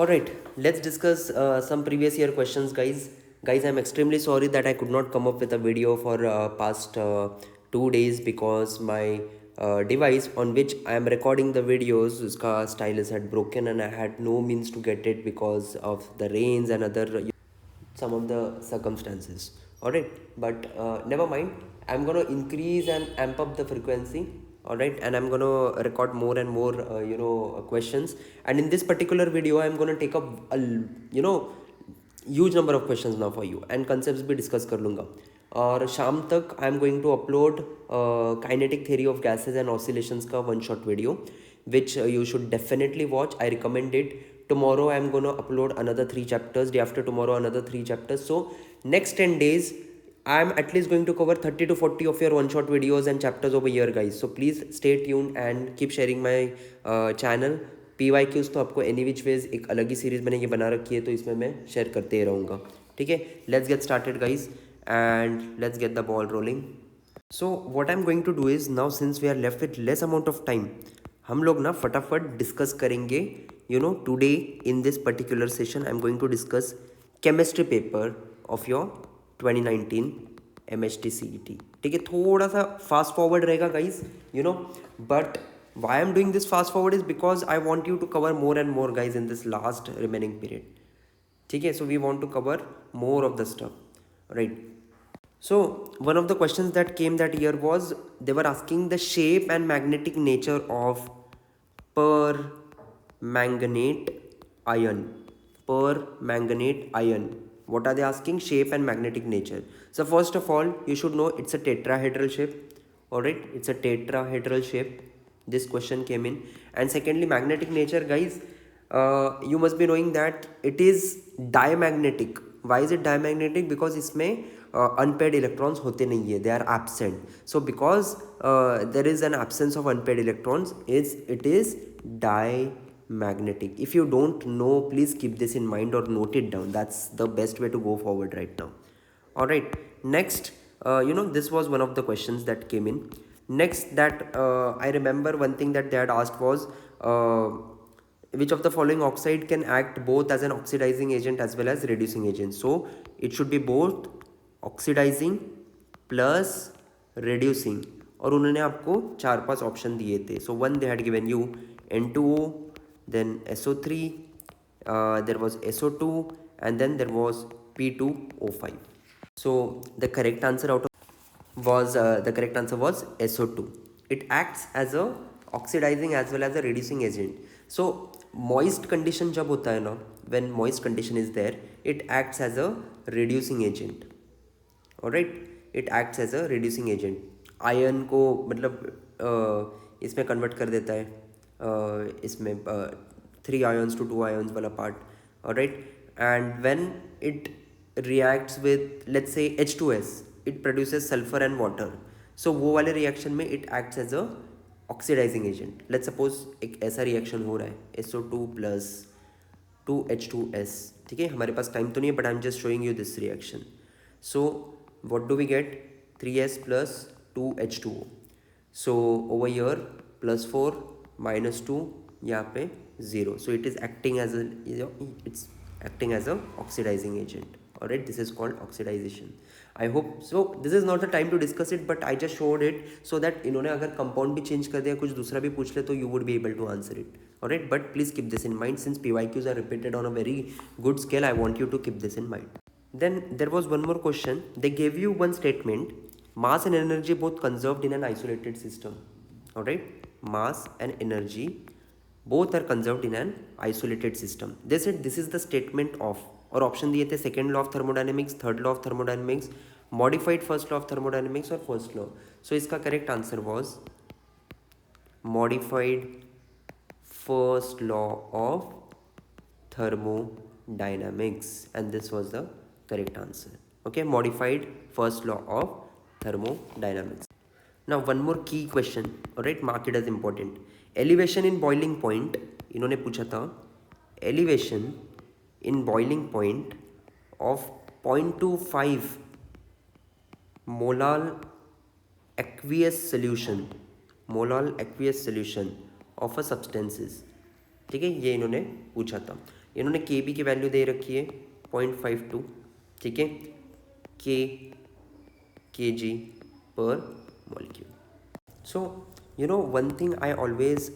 All right, let's discuss some previous year questions, guys. Guys, I'm extremely sorry that I could not come up with a video for past 2 days because my device on which I am recording the videos, uska stylus had broken and I had no means to get it because of the rains and other some of the circumstances. All right, but never mind. I'm gonna increase and amp up the frequency. All right, and I'm gonna record more and more questions, and in this particular video I'm gonna take up a huge number of questions now for you and concepts भी discuss कर लूँगा. और शाम तक I am going to upload kinetic theory of gases and oscillations का one shot video which you should definitely watch. I recommend it. Tomorrow I am gonna upload another 3 chapters, day after tomorrow another 3 chapters. So next 10 days I am at least going to cover 30 to 40 of your one shot videos and chapters over here, guys. So please stay tuned and keep sharing my channel. PYQs तो आपको any which ways एक अलग ही series मैंने ये बना रखी है, तो इसमें मैं शेयर करते ही रहूँगा. ठीक है, let's get started guys and let's get the ball rolling. So what I am going to do is now, since we are left with less amount of time, हम लोग ना फटाफट डिस्कस करेंगे. Today in this particular session I am going to discuss chemistry paper of your 2019 MHT CET. ठीक है, थोड़ा सा fast forward रहेगा guys, but why I'm doing this fast forward is because I want you to cover more and more, guys, in this last remaining period. Okay, so we want to cover more of the stuff, right? So one of the questions that came that year was, they were asking the shape and magnetic nature of permanganate iron. Permanganate iron, what are they asking? Shape and magnetic nature. So first of all, you should know it's a tetrahedral shape. All right, it's a tetrahedral shape. This question came in. And secondly, magnetic nature, guys, you must be knowing that it is diamagnetic. Why is it diamagnetic? Because इसमें unpaired electrons होते नहीं है, they are absent. So because there is an absence of unpaired electrons, it is diamagnetic. If you don't know, please keep this in mind or note it down. That's the best way to go forward right now. All right, next, this was one of the questions that came in. Next, that I remember one thing that they had asked was, which of the following oxide can act both as an oxidizing agent as well as reducing agent? So it should be both oxidizing plus reducing. और उन्होंने आपको 4-5 option दिए थे. So one, they had given you N2O, then SO3, there was SO2, and then there was P2O5. So the correct answer was SO2. It acts as a oxidizing as well as a reducing agent. So moist condition जब होता है ना, when moist condition is there, it acts as a reducing agent. Alright, it acts as a reducing agent. Ion को मतलब इसमें convert कर देता है, इसमें 3 ions to 2 ions वाला part. Alright, and when it reacts with, let's say, H2S, it produces sulfur and water. So वो वाले रिएक्शन में it acts as a oxidizing agent. Let's suppose एक ऐसा रिएक्शन हो रहा है, SO2 plus 2H2S. ठीक है, हमारे पास टाइम तो नहीं है, but I'm just showing you this reaction. So what do we get? 3S plus 2H2O. So over here +4 -2, यहाँ पे 0. So it is acting as a oxidizing agent. Alright, this is called oxidization. I hope so. This is not the time to discuss it, but I just showed it so that इन्होंने अगर compound भी change कर दिया, कुछ दूसरा भी पूछ ले, तो you would be able to answer it. Alright, but please keep this in mind, since PYQs are repeated on a very good scale. I want you to keep this in mind. Then there was one more question. They gave you one statement: mass and energy both conserved in an isolated system. Alright, mass and energy both are conserved in an isolated system. They said this is the statement of, और option दिए थे second law of thermodynamics, third law of thermodynamics, modified first law of thermodynamics और first law. सो इसका correct answer was modified first law of thermodynamics, and this was the correct answer. Okay, modified first law of thermodynamics. Now one more key question, alright, mark it as important. Elevation in boiling point, इन्होंने पूछा था elevation in boiling point of 0.25 molal aqueous solution of a substances. ठीक है, ये इन्होंने पूछा था. इन्होंने के बी की वैल्यू दे रखी है 0.52, ठीक है, के जी पर molecule. So one thing I always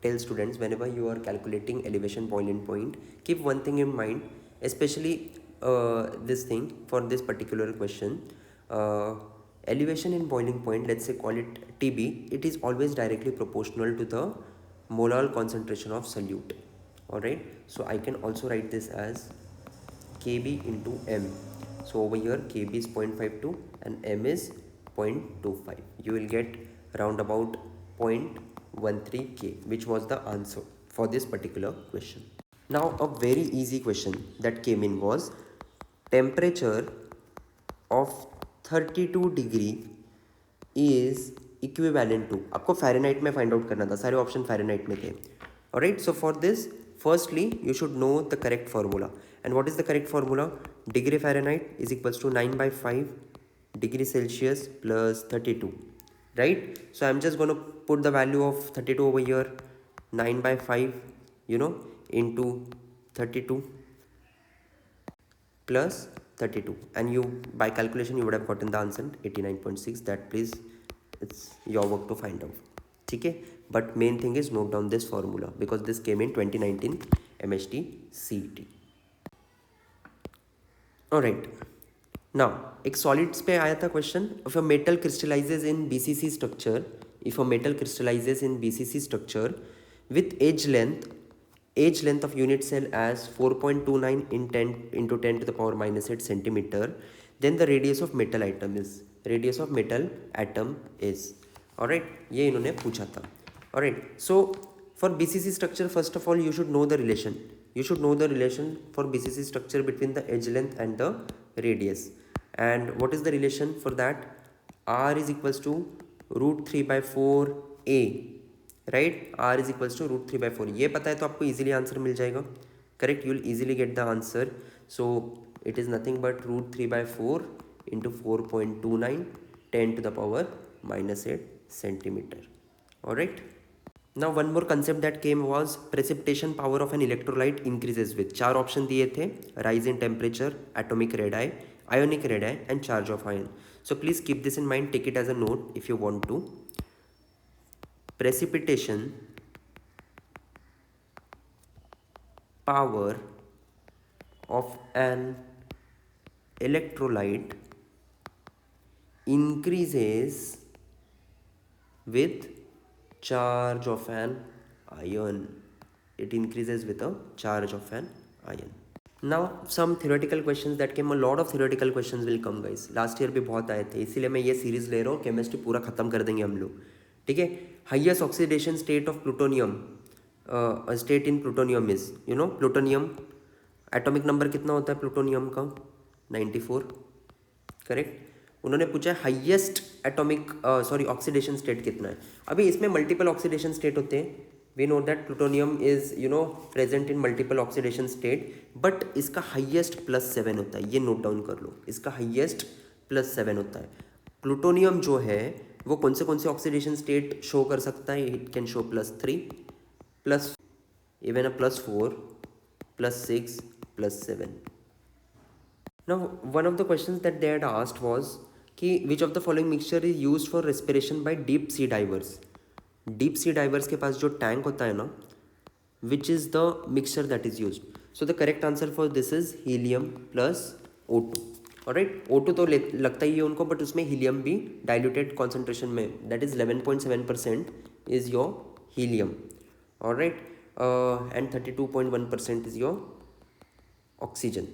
tell students whenever you are calculating elevation boiling point, keep one thing in mind, especially this thing for this particular question. uh, Elevation in boiling point, let's say call it TB, it is always directly proportional to the molar concentration of solute. Alright, so I can also write this as Kb into m. So over here Kb is 0.52 and m is 0.25. You will get round about 0.13 K, which was the answer for this particular question. Now a very easy question that came in was temperature of 32 degree is equivalent to, आपको Fahrenheit में find out करना था, सारे option Fahrenheit में थे. Alright, so for this firstly you should know the correct formula. And what is the correct formula? Degree Fahrenheit is equals to 9/5 degree Celsius plus 32, right? So I'm just going to put the value of 32 over here, 9/5 into 32 plus 32, and you by calculation you would have gotten the answer 89.6. that please it's your work to find out, okay? But main thing is note down this formula because this came in 2019 MHT CET. Alright, now एक solids पे आया था question. If a metal crystallizes in BCC structure, if a metal crystallizes in BCC structure with age length of unit cell as 4.29 in 10 into 10 to the power minus 8 centimeter, then the radius of metal atom is. Alright, ये इन्होंने पूछा था. Alright, so for BCC structure, first of all you should know the relation. You should know the relation for BCC structure between the edge length and the radius. And what is the relation for that? R is equals to root 3 by 4 A, right? R is equals to root 3 by 4. ये पता है तो आपको easily answer मिल जाएगा. Correct? You will easily get the answer. So it is nothing but root 3 by 4 into 4.29 10 to the power minus 8 centimeter. Alright. Now one more concept that came was precipitation power of an electrolyte increases with. चार option दिए थे: rise in temperature, atomic radii, ionic radii and charge of ion. So please keep this in mind, take it as a note if you want to. Precipitation power of an electrolyte increases with charge of an ion. It increases with a charge of an ion. Now some theoretical questions that came. A lot of theoretical questions will come guys. Last year भी बहुत आए थे, इसीलिए मैं ये series ले रहा हूँ. केमिस्ट्री पूरा खत्म कर देंगे हम लोग, ठीक है? Highest oxidation state of plutonium, state in plutonium is plutonium atomic number कितना होता है प्लूटोनियम का? 94, करेक्ट. उन्होंने पूछा हाईएस्ट एटॉमिक ऑक्सीडेशन स्टेट कितना है. अभी इसमें मल्टीपल ऑक्सीडेशन स्टेट होते हैं. We know that plutonium is present in multiple oxidation state, but इसका हाईएस्ट +7 होता है. ये नोट डाउन कर लो, इसका हाईएस्ट +7 होता है. प्लूटोनियम जो है वो कौन से ऑक्सीडेशन स्टेट शो कर सकता है? It can show +3, plus even a +4, +6, +7. Now one of the questions that they had asked was कि which of the following mixture is used for respiration by deep sea divers. Deep sea divers के पास जो tank होता है ना, which is the mixture that is used? So the correct answer for this is helium plus O2. Alright, O2 तो लगता ही है उनको, but उसमें helium भी diluted concentration में, that is 11.7% is your helium. Alright, and 32.1% is your oxygen.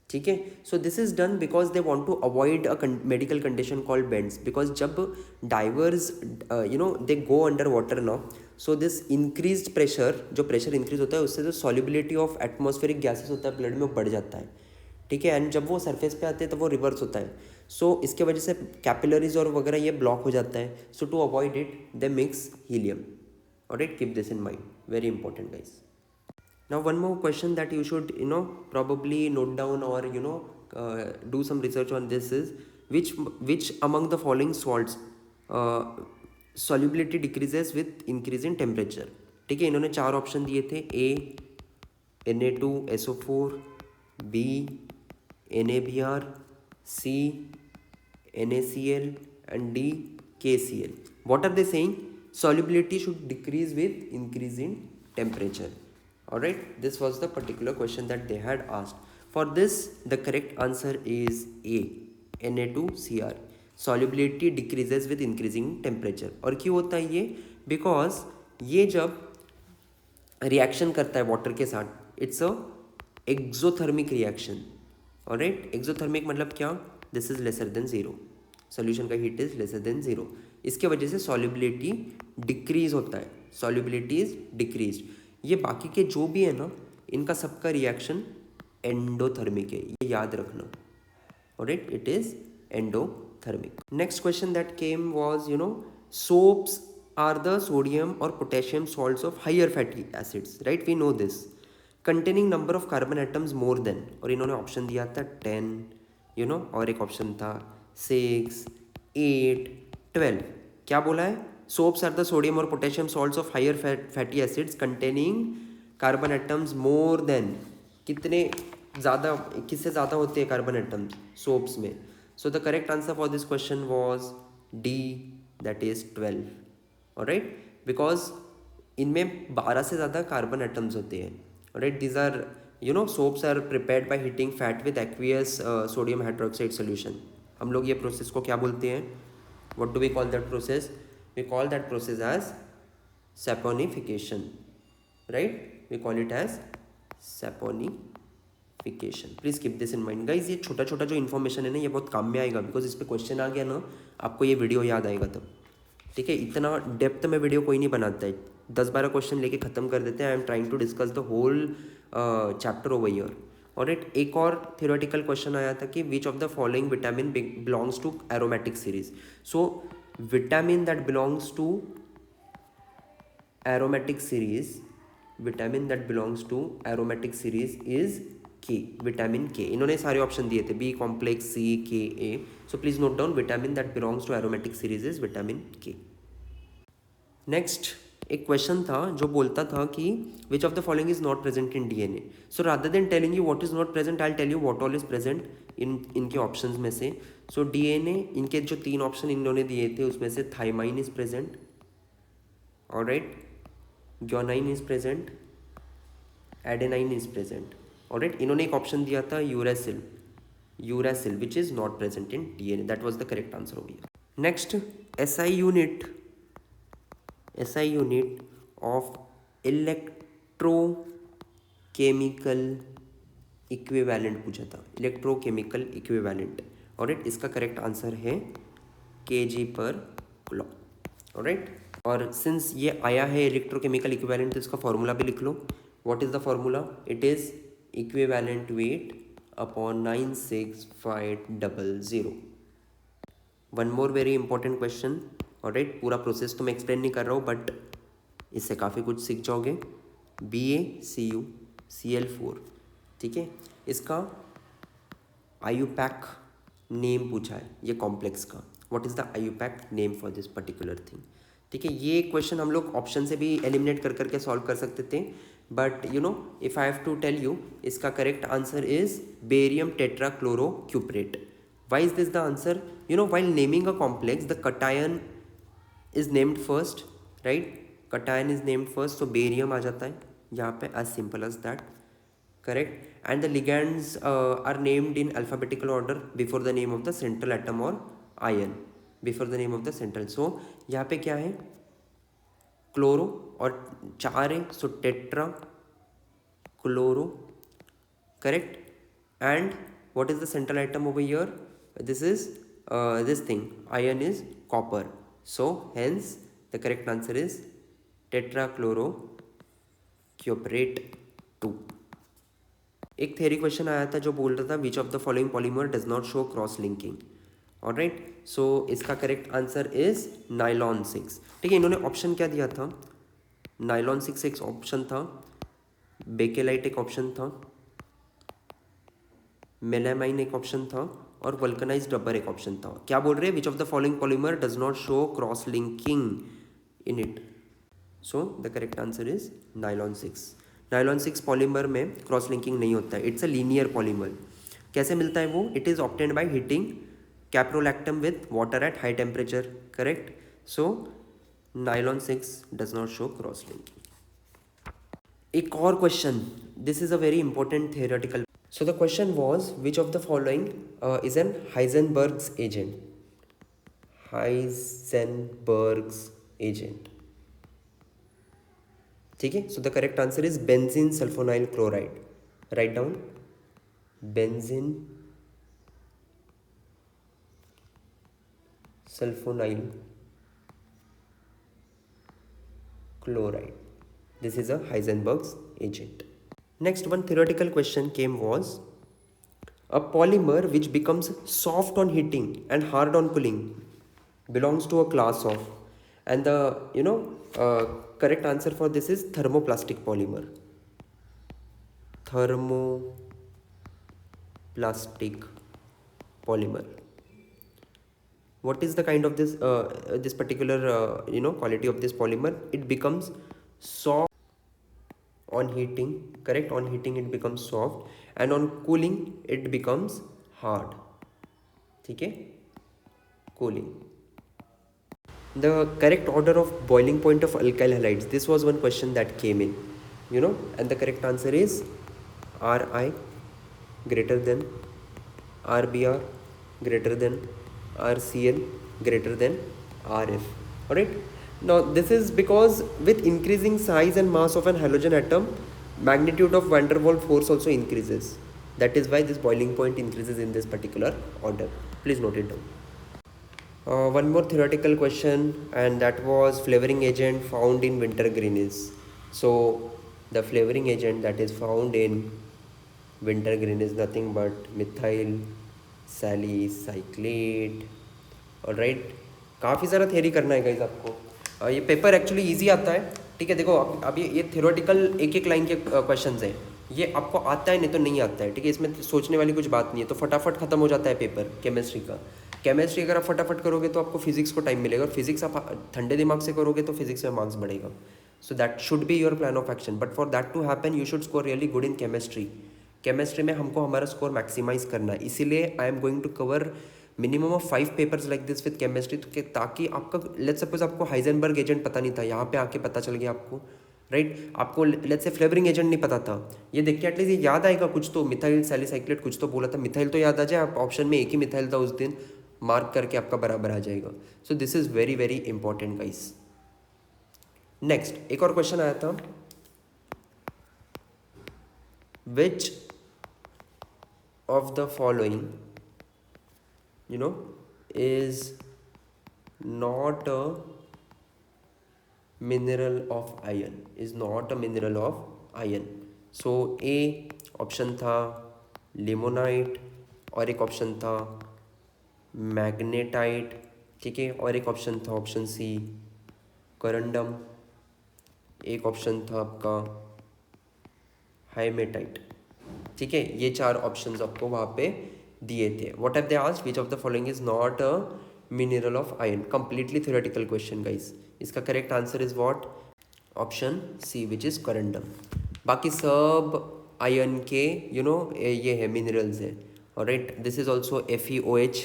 ठीक है. So this is done because they want to avoid a medical condition called bends. Because जब divers they go under water ना, so this increase pressure, जो pressure increase होता है उससे जो solubility of atmospheric gases होता है ब्लड में वो बढ़ जाता है, ठीक है. एंड जब वो सरफेस पे आते हैं तो वो रिवर्स होता है. सो इसके वजह से कैपिलरीज और वगैरह ये ब्लॉक हो जाता है. So to avoid it they mix helium. Alright, keep this in mind, very important guys. Now one more question that you should probably note down or do some research on this is which among the following salts solubility decreases with increase in temperature. ठीक है, इन्होंने चार option दिए थे: A, Na2SO4, B NaBr, C NaCl, and D KCl. What are they saying? Solubility should decrease with increase in temperature. Alright, this was the particular question that they had asked. For this, the correct answer is A, Na2Cr. Solubility decreases with increasing temperature. और क्यों होता है ये? Because ये जब reaction करता है water के साथ, it's a exothermic reaction. Alright, exothermic मतलब क्या? This is lesser than zero. Solution का heat is lesser than zero. इसके वजह से सॉल्युबिलिटी डिक्रीज होता है. Solubility is decrease. ये बाकी के जो भी है ना, इनका सबका रिएक्शन एंडोथर्मिक है, ये याद रखना. Alright, it is endothermic. Next question that came was, soaps are the sodium or potassium salts of higher fatty acids, right? We know this. Containing number of carbon atoms more than, और इन्होंने option दिया था 10, और एक option था 6, 8, 12. क्या बोला है? सोप्स आर द सोडियम और potassium salts of higher fatty acids containing carbon atoms more than. कितने ज़्यादा, किससे ज़्यादा होते हैं कार्बन एटम्स सोप्स में? So the correct answer for this question was D, that is 12. Alright, because इनमें 12 से ज़्यादा कार्बन एटम्स होते हैं. Alright, these are soaps are prepared by heating fat with aqueous sodium hydroxide solution. हम लोग ये process को क्या बोलते हैं? What do we call that process? We call that process as saponification. Right, we call it as saponification. Please keep this in mind guys. ये छोटा छोटा जो इन्फॉर्मेशन है ना, ये बहुत काम में आएगा, बिकॉज इस पर क्वेश्चन आ गया ना, आपको ये वीडियो याद आएगा तब. ठीक है, इतना डेप्थ में वीडियो कोई नहीं बनाता है. 10-12 क्वेश्चन लेके ख़त्म कर देते हैं. I am trying to discuss the whole chapter over here. और एक और थियोरेटिकल क्वेश्चन आया था कि which of the following vitamin belongs to aromatic series. So vitamin that belongs to aromatic series, vitamin that belongs to aromatic series is K, vitamin K. इन्होंने सारे option दिए थे, B complex, C, K, A. So please note down, vitamin that belongs to aromatic series is vitamin K. Next एक question था जो बोलता था कि which of the following is not present in DNA. So rather than telling you what is not present, I tell you what all is present इनके options में से. So DNA, इनके जो 3 ऑप्शन इन्होंने दिए थे उसमें से thymine is present, alright, guanine is present, adenine is present. Alright, इन्होंने एक ऑप्शन दिया था uracil which is not present in DNA. That was the correct answer over here. Next, SI unit of electrochemical equivalent पूछा था. Electrochemical equivalent. Alright, इसका correct answer है kg/coulomb. Alright, और since ये आया है इलेक्ट्रोकेमिकल इक्विवेलेंट, तो इसका फॉर्मूला भी लिख लो. What is the formula? It is equivalent weight upon 96500. One more very important question. Alright, पूरा प्रोसेस तो मैं एक्सप्लेन नहीं कर रहा हूँ, बट इससे काफ़ी कुछ सीख जाओगे. BaCuCl4. ठीक है, इसका आयुपैक नेम पूछा है ये कॉम्प्लेक्स का. What is the IUPAC name for this particular thing. ठीक है, ये क्वेश्चन हम लोग ऑप्शन से भी एलिमिनेट कर करके सॉल्व कर सकते थे, but if I have to tell you, इसका correct answer is barium tetrachlorocuprate. Why is this the answer? while naming a complex, the cation is named first, right? Cation is named first, so barium आ जाता है यहाँ पे, as simple as that. Correct. And the ligands are named in alphabetical order before the name of the central atom or ion, before the name of the central. So यहाँ पे क्या है? Chloro, और 4 है, so tetra chloro. Correct. And what is the central atom over here? This is this thing, ion is copper. So hence the correct answer is tetrachlorocuprate 2. एक theory question आया था जो बोल रहा था which of the following polymer does not show cross linking. Alright, so इसका correct answer is nylon 6. ठीक है, इन्होंने ऑप्शन क्या दिया था? नाइलॉन 6 एक ऑप्शन था, बेकेलाइट एक ऑप्शन था, मेलामाइन एक ऑप्शन था, और वल्कनाइज्ड रबर एक ऑप्शन था. क्या बोल रहे हैं? विच of the following polymer does not show cross linking in it. So the correct answer is nylon 6. Nylon 6 polymer में क्रॉस लिंकिंग नहीं होता है, इट्स अ लीनियर पॉलीमर। कैसे मिलता है वो? It is obtained by heating caprolactam with water at high temperature, correct. So nylon 6 does not show cross linking. एक और question, this is a very important theoretical. So the question was which of the following is an Heisenberg's agent? Heisenberg's agent, ठीक है। So the correct answer is benzene sulphonyl chloride. Write down benzene sulphonyl chloride. This is a Heisenberg's agent. Next one theoretical question came was a polymer which becomes soft on heating and hard on cooling belongs to a class of, and the correct answer for this is thermoplastic polymer. Thermoplastic polymer. What is the kind of this particular quality of this polymer? It becomes soft on heating, correct? On heating it becomes soft, and on cooling it becomes hard, ठीक है, cooling. The correct order of boiling point of alkyl halides, this was one question that came in, and the correct answer is Ri greater than Rbr greater than RCl greater than Rf. Alright. Now this is because with increasing size and mass of an halogen atom, magnitude of van der Waals force also increases. That is why this boiling point increases in this particular order. Please note it down. One more theoretical question, and that was flavoring agent found in wintergreen. So the flavoring agent that is found in wintergreen is nothing but methyl salicylate. Alright, काफ़ी सारा theory करना है guys आपको। ये paper actually easy आता है, ठीक है। देखो अब ये थियोरेटिकल एक एक लाइन के क्वेश्चंस हैं, ये आपको आता है नहीं तो नहीं आता है, ठीक है। इसमें सोचने वाली कुछ बात नहीं है, तो फटाफट खत्म हो जाता है पेपर केमिस्ट्री का। केमिस्ट्री अगर आप फटाफट करोगे तो आपको फिजिक्स को टाइम मिलेगा, और फिजिक्स आप ठंडे दिमाग से करोगे तो फिजिक्स में मार्क्स बढ़ेगा। So that should be your plan of action, but for that to happen you should score really good in chemistry. Chemistry में हमको हमारा स्कोर मैक्सिमाइज करना है, इसीलिए I am going to cover minimum of 5 papers like this with chemistry, ताकि आपका let's suppose आपको Heisenberg agent पता नहीं था, यहाँ पे आके पता चल गया आपको, राइट। आपको लेट्स से फ्लेवरिंग एजेंट नहीं पता था, ये देख के एटलीस्ट ये याद आएगा कुछ तो, मिथाइल सैलिसाइक्लेट कुछ तो बोला था, मिथाइल तो याद आ जाए, आप ऑप्शन में एक ही मिथाइल था उस दिन, मार्क करके आपका बराबर आ जाएगा। सो this is very very important guys. Next एक और क्वेश्चन आया था, which of the following is not a mineral of iron, is not a mineral of iron. So A option था लिमोनाइट, और एक ऑप्शन था मैग्नेटाइट, ठीक है, और एक ऑप्शन था ऑप्शन सी करंडम, एक ऑप्शन था आपका हाइमेटाइट, ठीक है। ये 4 ऑप्शंस आपको वहाँ पे दिए थे। What have they asked, which of the following is not a mineral of iron? Completely theoretical question guys. इसका correct answer is what? Option C which is corundum. बाकी सब आयरन के ये है मिनरल्स है। Alright, this is also FeOH,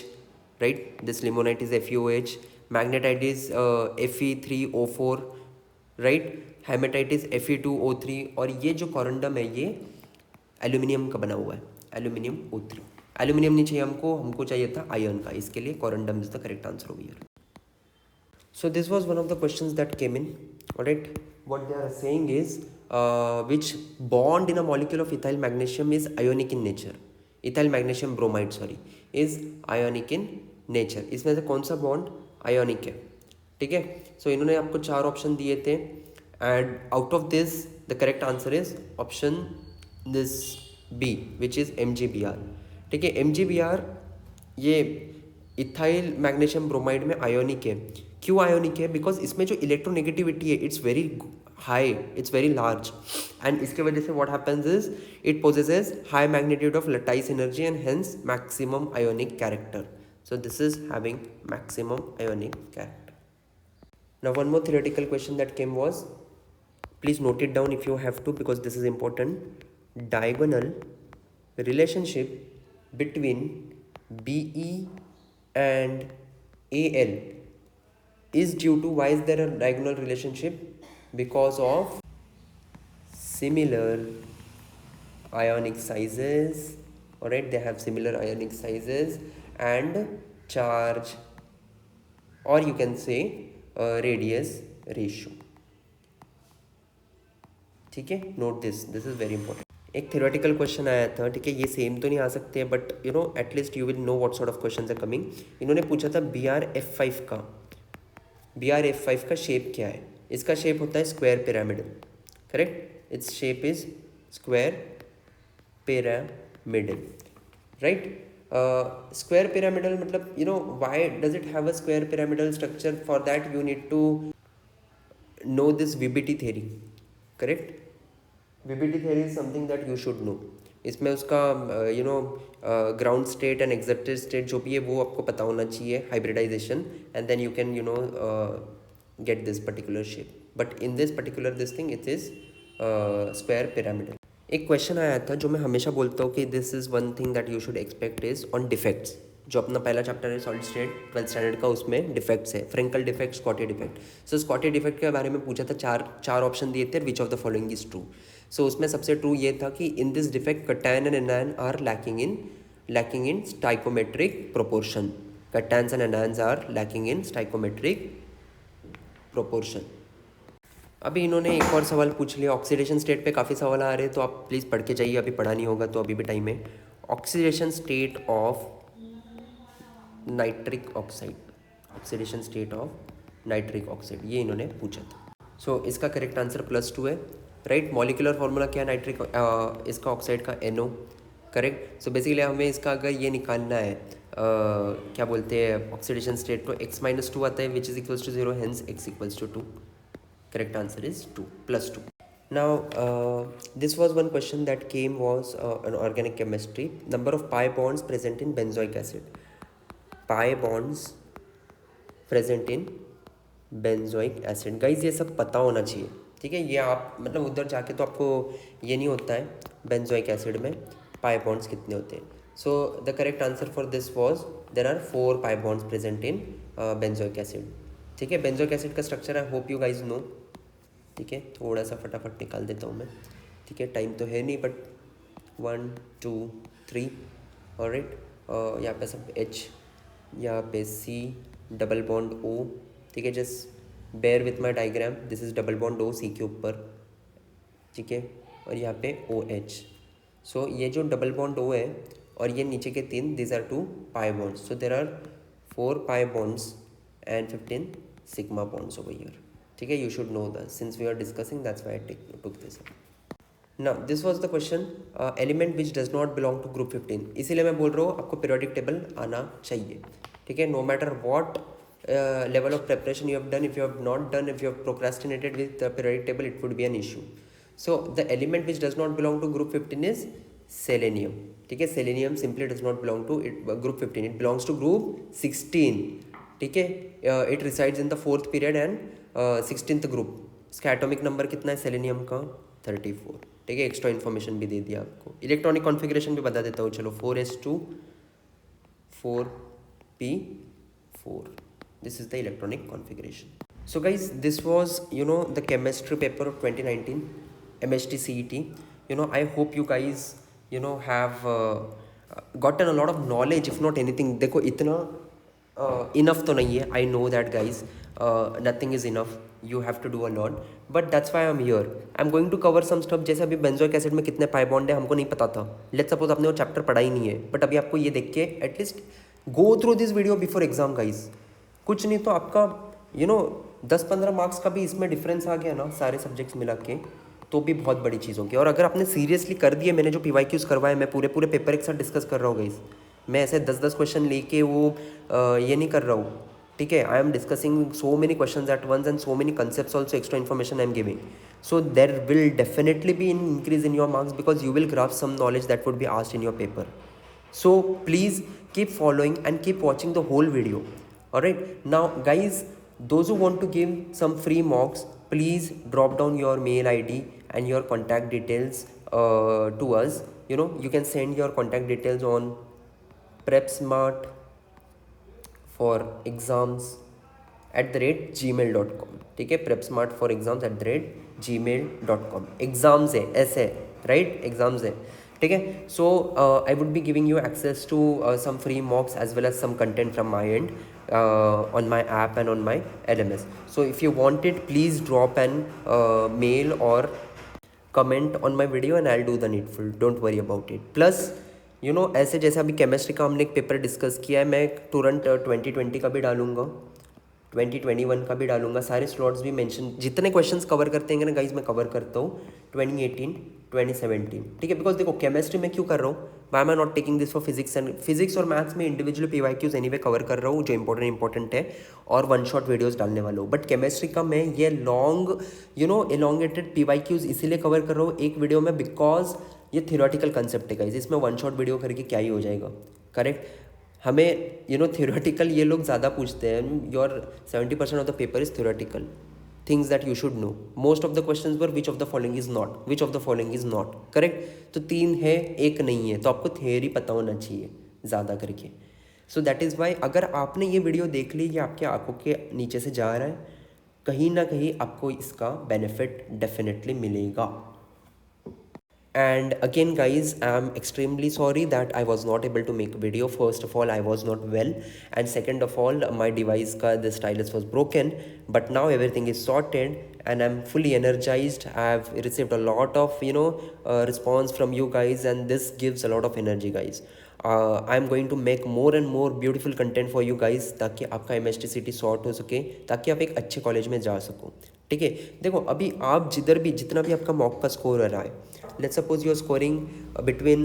right, this limonite is FeOH, magnetite is Fe3O4, right, haematite is Fe2O3, और ये जो करंडम है ये एल्यूमिनियम का बना हुआ है, एल्यूमिनियम O3। एल्यूमिनियम नहीं चाहिए हमको चाहिए था आयरन का, इसके लिए corundum is the correct answer over here. So this was one of the questions that came in. Alright, what they are saying is which bond in a molecule of ethyl magnesium is ionic in nature? Ethyl magnesium bromide sorry is ionic in nature. इसमें से कौन सा bond ionic है, ठीक है। सो इन्होंने आपको 4 option दिए थे, and out of this the correct answer is option this B which is MgBr, ठीक है। MgBr ये इथाइल मैग्नीशियम ब्रोमाइड में आयोनिक है। क्यों आयोनिक है? बिकॉज इसमें जो इलेक्ट्रोनेगेटिविटी है it's very high, it's very large, and इसके वजह से what happens is it possesses high magnitude of lattice energy and hence maximum ionic character. So this is having maximum ionic character. Now one more theoretical question that came was Please note it down if you have to, because this is important. Diagonal relationship between BE and AL is due to, why is there a diagonal relationship? Because of similar ionic sizes. Alright, they have similar ionic sizes and charge, or you can say radius ratio. ठीक है, note this is very important. एक theoretical question आया था, ठीक है, ये same तो नहीं आ सकते but you know at least you will know what sort of questions are coming. इन्होंने पूछा था BR F5 का शेप क्या है। इसका शेप होता है square pyramidal, correct, it's shape is square pyramidal, right. Square pyramidal मतलब you know why does it have a square pyramidal structure? For that you need to know this VBT theory, करेक्ट। VBT theory is something that you should know. इसमें उसका you know ground state and excited state जो भी है वो आपको पता होना चाहिए, hybridisation, and then you can you know get this particular shape. But in this particular this thing it is square pyramidal. एक क्वेश्चन आया था जो मैं हमेशा बोलता हूँ कि this is one thing that you should expect is on defects. जो अपना पहला चैप्टर है सॉलिड स्टेट 12th स्टैंडर्ड का, उसमें डिफेक्ट्स है, Frenkel defect, Schottky defect. So Schottky defect के बारे में पूछा था, चार ऑप्शन दिए थे, which of the following is true. So उसमें सबसे ट्रू ये था कि in this defect cation and anion are lacking in stoichiometric proportion. Cations and anions are lacking in stoichiometric proportion. अभी इन्होंने एक और सवाल पूछ लिया, ऑक्सीडेशन स्टेट पे काफ़ी सवाल आ रहे हैं तो आप प्लीज़ पढ़ के जाइए, अभी पढ़ा नहीं होगा तो अभी भी टाइम है। Oxidation state of nitric oxide, oxidation state of nitric oxide, ये इन्होंने पूछा था। सो इसका करेक्ट आंसर +2 है, राइट। मॉलिकुलर फॉर्मूला क्या है नाइट्रिक इसका ऑक्साइड का NO, करेक्ट। सो बेसिकली हमें इसका अगर ये निकालना है क्या बोलते हैं ऑक्सीडेशन स्टेट, तो x-2 आता है which is equals to 0, hence x equals to 2। Correct answer is 2 +2. Now this was one question that came was an organic chemistry. Number of pi bonds present in benzoic acid. Pi bonds present in benzoic acid. Guys ये सब पता होना चाहिए, ठीक है। ये आप मतलब उधर जाके तो आपको ये नहीं होता है benzoic acid में pi bonds कितने होते हैं। So the correct answer for this was there are 4 pi bonds present in benzoic acid, ठीक है। बेंजोइक एसिड का structure I hope you guys know, ठीक है। थोड़ा सा फटाफट निकाल देता हूँ मैं, ठीक है, टाइम तो है नहीं बट 1 2 3 ऑलराइट। यहाँ पे सब H, यहाँ पे C, डबल बॉन्ड O, ठीक है। Just bear with my diagram, this is double bond O C के ऊपर, ठीक है, और यहाँ पे OH। सो ये जो डबल बॉन्ड O है और ये नीचे के 3, this are 2 pi bonds. So there are 4 pi bonds and 15 sigma bonds over here, ठीक है। You should know that since we are discussing, that's why I took this up. Now this was the question, element which does not belong to group 15। इसीलिए मैं बोल रहा हूँ आपको periodic table आना चाहिए, ठीक है। No matter what level of preparation you have done, if you have not done, if you have procrastinated with the periodic table, it would be an issue. So the element which does not belong to group 15 is selenium, ठीक है। selenium simply does not belong to group 15, it belongs to group 16, ठीक है। It resides in the 4th period and 16th group. इसका atomic number कितना है selenium का? 34, ठीक है। एक्स्ट्रा इन्फॉर्मेशन भी दे दिया आपको, इलेक्ट्रॉनिक कॉन्फ़िगरेशन भी बता देता हूँ, चलो 4s2 4p4, this is the electronic configuration. So guys this was you know the chemistry paper of 2019 MHT CET। You know I hope you guys you know have gotten a lot of knowledge, if not anything। देखो इतना enough तो नहीं है, I know that guys, nothing is enough, you have to do a lot, but that's why I am here. I am going to cover some stuff. जैसे अभी benzoic acid में कितने pi bond है हमको नहीं पता था, लेट्स सपोज आपने वो चैप्टर पढ़ा ही नहीं है, बट अभी आपको ये देख के at least go through this video before exam guys. कुछ नहीं तो आपका यू नो 10-15 मार्क्स का भी इसमें डिफरेंस आ गया ना सारे सब्जेक्ट्स मिला के, तो भी बहुत बड़ी चीज़ होगी। और अगर आपने सीरियसली कर दिए, मैंने जो PYQs करवाए, मैं पूरे पेपर एक साथ डिस्कस कर रहा हूँ गाइज, मैं ऐसे 10-10 क्वेश्चन लेके वो ये नहीं कर रहा हूँ, ठीक है। I am discussing so many question at once and so many concepts also, extra information I am giving. So there will definitely be in increase in your marks because you will grasp some knowledge that would be asked in your paper. So please keep following and keep watching the whole video, all right। Now guys, those who want to give some free mocks, please drop down your mail ID and your contact details to us. You can send your contact details on prepsmart for exams @gmail.com. ठीक है, prepsmart for exams @gmail.com. Exams है, ऐसे right, exams है, ठीक है. So I would be giving you access to some free mocks as well as some content from my end on my app and on my LMS. So if you want it, please drop an mail or comment on my video and I'll do the needful. Don't worry about it. Plus ऐसे जैसे अभी chemistry का हमने एक paper discuss किया है, मैं तुरंत 2020 का भी डालूंगा, 2021 का भी डालूंगा. सारे स्लॉट्स भी मेंशन, जितने क्वेश्चंस कवर करते हैं ना गाइज मैं कवर करता हूँ 2018 2017, ठीक है. बिकॉज देखो केमिस्ट्री में क्यों कर रहा हूँ, why am I not taking this for physics और मैथ्स में इंडिविजुअल PYQs एनीवे कवर कर रहा हूँ जो इंपॉर्टेंट है और वन शॉट वीडियोस डालने वाला हूँ. बट केमिस्ट्री का मैं ये लॉन्ग एलोंगेटेड PYQs इसीलिए कवर कर रहा हूँ एक वीडियो में, बिकॉज ये थियोरेटिकल कंसेप्ट है गाइज. इसमें वन शॉट वीडियो करके क्या ही हो जाएगा, करेक्ट. हमें थियोरेटिकल ये लोग ज़्यादा पूछते हैं. Your 70% of the paper is theoretical things that you should know. Most of the questions were which of the following is not, correct. तो 3 है, 1 नहीं है, तो आपको थियोरी पता होना चाहिए ज़्यादा करके. सो दैट इज़ वाई अगर आपने ये वीडियो देख ली, ये आपके आंखों के नीचे से जा रहा है, कहीं ना कहीं आपको इसका बेनिफिट डेफिनेटली मिलेगा. And again guys, I'm extremely sorry that I was not able to make a video. First of all, I was not well, and second of all, my device the stylus was broken, but now everything is sorted and I'm fully energized. I've received a lot of response from you guys, and this gives a lot of energy guys. I'm going to make more and more beautiful content for you guys ताकि आपका MHTCT sort हो सके, ताकि आप एक अच्छे college में जा सको, ठीक है. देखो अभी आप जितना भी आपका मॉक का स्कोर हो रहा है, let's suppose you are scoring between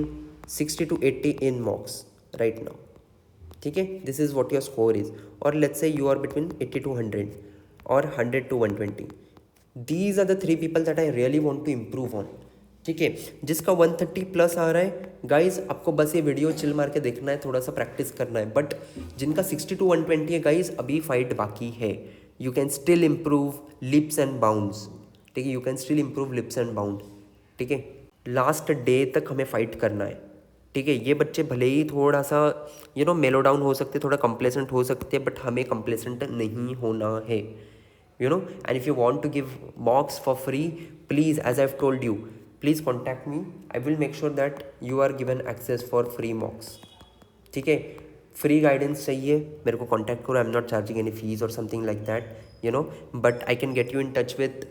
60 to 80 in mocks right now, ठीक है. this is what your score is. or let's say you are between 80 to 100 or 100 to 120. these are the 3 people that I really want to improve on, ठीक है. जिसका 130 plus आ रहा है guys, आपको बस ये वीडियो चिल मार के देखना है, थोड़ा सा प्रैक्टिस करना है. बट जिनका 60 to 120 है गाइज, अभी फाइट बाकी है. You can still improve lips and bounds, ठीक है. You can still improve lips and bound, ठीक है. लास्ट डे तक हमें फाइट करना है, ठीक है. ये बच्चे भले ही थोड़ा सा मेलो डाउन हो सकते, थोड़ा कंप्लेसेंट हो सकते हैं, बट हमें कंप्लेसेंट नहीं होना है, and if you want to give mocks for free, please as I have told you, please contact me. I will make sure that you are given access for free mocks, ठीक है. Free guidance चाहिए मेरे को contact करो. I am not charging any fees और something like that, but I can get you in touch with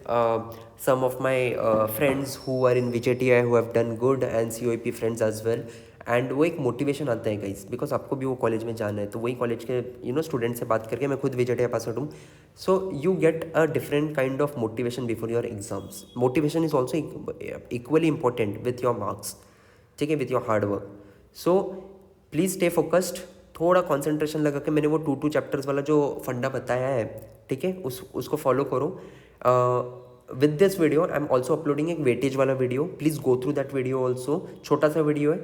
some of my friends who are in VJTI who have done good, and COEP friends as well. And वो एक motivation आता है guys, because आपको भी वो college में जाना है. तो वही कॉलेज के स्टूडेंट से बात करके, मैं खुद VJTI पास आउट हूँ, so you get a different kind of motivation before your exams. Motivation is also equally important with your marks, ठीक है, with your hard work. So please stay focused, थोड़ा concentration लगा के. मैंने वो 2 chapters वाला जो फंडा बताया है, ठीक है, उसको फॉलो करो. With this video I am also uploading एक वेटेज वाला video. Please go through that video also. छोटा सा वीडियो है,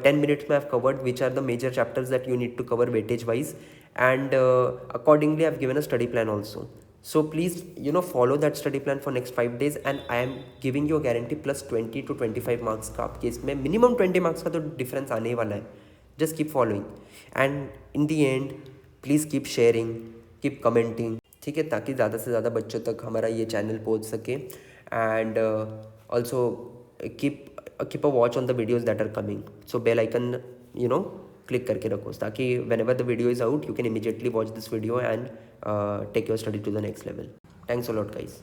10 मिनट्स में I have covered which are the major chapters that you need to cover weightage wise, and accordingly I have given a study plan also. So please follow that study plan for next 5 days, and I am giving you a guarantee plus 20 to 25 marks का आपके इसमें minimum 20 marks का तो difference आने ही वाला है. Just keep following, and in the and please keep sharing, keep commenting, ठीक है, ताकि ज़्यादा से ज़्यादा बच्चों तक हमारा ये चैनल पहुंच सके. And also keep a watch on the videos that are coming. So bell icon click करके रखो, ताकि whenever the video is out you can immediately watch this video and take your study to the next level. Thanks a lot guys.